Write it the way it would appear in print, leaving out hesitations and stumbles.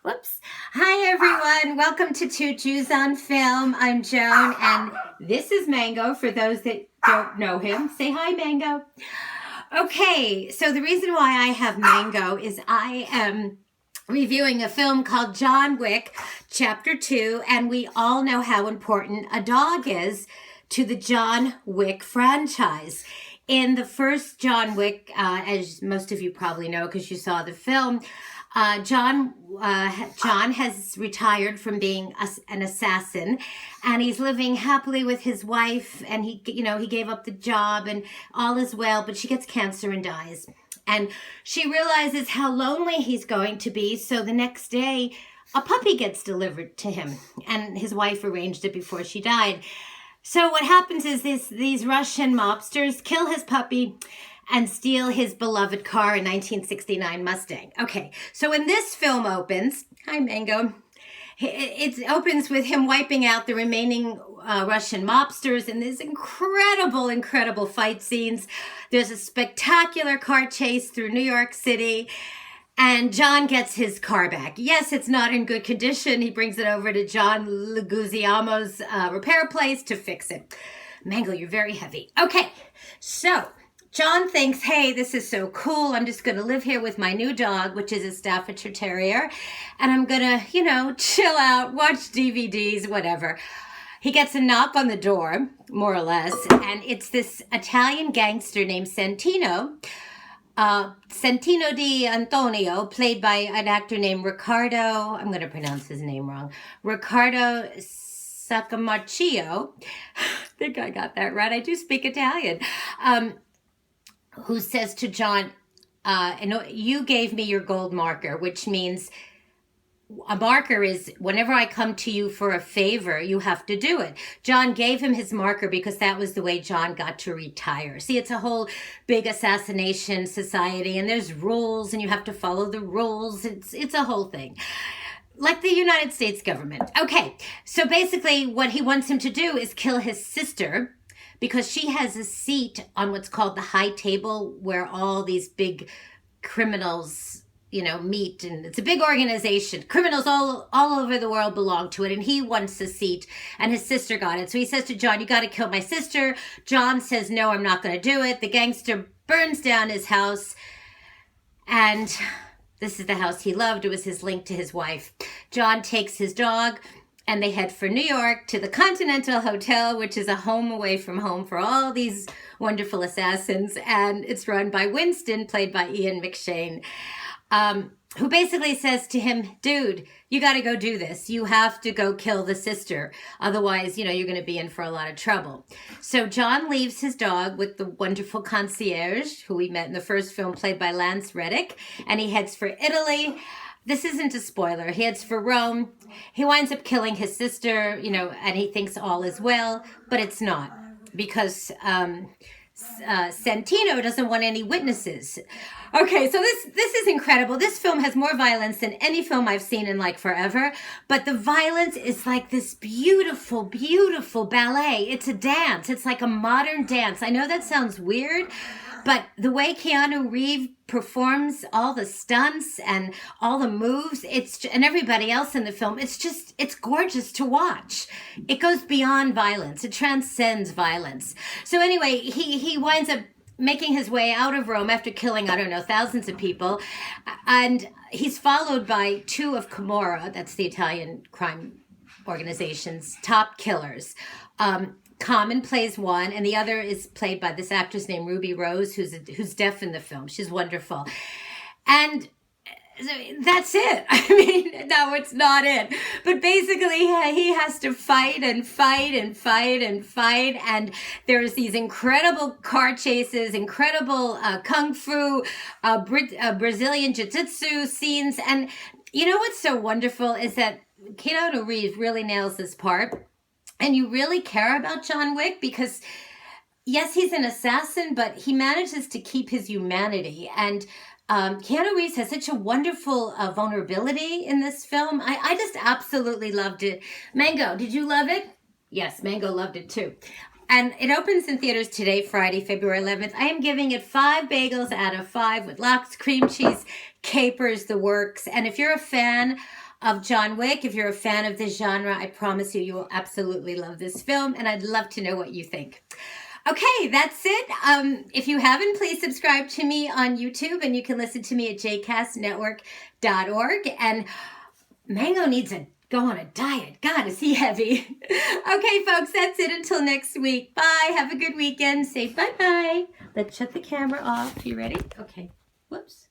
Whoops. Hi, everyone. Welcome to Two Jews on Film. I'm Joan, and this is Mango, for those that don't know him. Say hi, Mango. Okay, so the reason why I have Mango is I am reviewing a film called John Wick, Chapter 2, and we all know how important a dog is to the John Wick franchise. In the first John Wick, as most of you probably know because you saw the film, John has retired from being an assassin, and he's living happily with his wife, and he gave up the job and all is well, but she gets cancer and dies. And she realizes how lonely he's going to be, so the next day a puppy gets delivered to him, and his wife arranged it before she died. So what happens is these Russian mobsters kill his puppy and steal his beloved car, a 1969 Mustang. Okay, so when this film opens, hi Mango, it opens with him wiping out the remaining Russian mobsters, and there's incredible fight scenes. There's a spectacular car chase through New York City, and John gets his car back. Yes, it's not in good condition. He brings it over to John Leguizamo's repair place to fix it. Mango, you're very heavy. Okay, so John thinks, hey, this is so cool. I'm just going to live here with my new dog, which is a Staffordshire Terrier, and I'm going to, chill out, watch DVDs, whatever. He gets a knock on the door, more or less, and it's this Italian gangster named Santino D'Antonio, played by an actor named Riccardo, I'm going to pronounce his name wrong, Riccardo Scamarcio. I think I got that right. I do speak Italian. Who says to John, you gave me your gold marker, which means a marker is whenever I come to you for a favor, you have to do it. John gave him his marker because that was the way John got to retire. See, it's a whole big assassination society, and there's rules, and you have to follow the rules. It's a whole thing. Like the United States government. Okay, so basically what he wants him to do is kill his sister, because she has a seat on what's called the high table, where all these big criminals, meet, and it's a big organization. Criminals all over the world belong to it, and he wants a seat, and his sister got it. So he says to John, you got to kill my sister. John says, no, I'm not going to do it. The gangster burns down his house, and this is the house he loved. It was his link to his wife. John takes his dog, and they head for New York to the Continental Hotel, which is a home away from home for all these wonderful assassins. And it's run by Winston, played by Ian McShane, who basically says to him, dude, you got to go do this. You have to go kill the sister. Otherwise, you're going to be in for a lot of trouble. So John leaves his dog with the wonderful concierge, who we met in the first film, played by Lance Reddick, and he heads for Italy. This isn't a spoiler. He heads for Rome. He winds up killing his sister, and he thinks all is well, but it's not, because Santino doesn't want any witnesses. Okay, so this is incredible. This film has more violence than any film I've seen in forever, but the violence is like this beautiful ballet. It's a dance. It's like a modern dance. I know that sounds weird, but the way Keanu Reeves performs all the stunts and all the moves, and everybody else in the film, it's gorgeous to watch. It goes beyond violence. It transcends violence. So anyway, he winds up making his way out of Rome after killing, thousands of people. And he's followed by two of Camorra, that's the Italian crime organization's top killers. Common plays one, and the other is played by this actress named Ruby Rose, who's deaf in the film. She's wonderful. And that's it. No, it's not it. But basically, he has to fight, and there's these incredible car chases, incredible kung fu, Brazilian Jiu-Jitsu scenes. And what's so wonderful is that Keanu Reeves really nails this part. And you really care about John Wick because, yes, he's an assassin, but he manages to keep his humanity. And Keanu Reeves has such a wonderful vulnerability in this film. I just absolutely loved it. Mango, did you love it? Yes, Mango loved it too. And it opens in theaters today, Friday, February 11th. I am giving it 5 bagels out of 5 with lox, cream cheese, capers, the works. And if you're a fan of John Wick. If you're a fan of this genre, I promise you will absolutely love this film, and I'd love to know what you think. Okay, that's it. If you haven't, please subscribe to me on YouTube, and you can listen to me at jcastnetwork.org. And Mango needs to go on a diet. God, is he heavy. Okay, folks, that's it. Until next week. Bye. Have a good weekend. Say bye-bye. Let's shut the camera off. You ready? Okay. Whoops.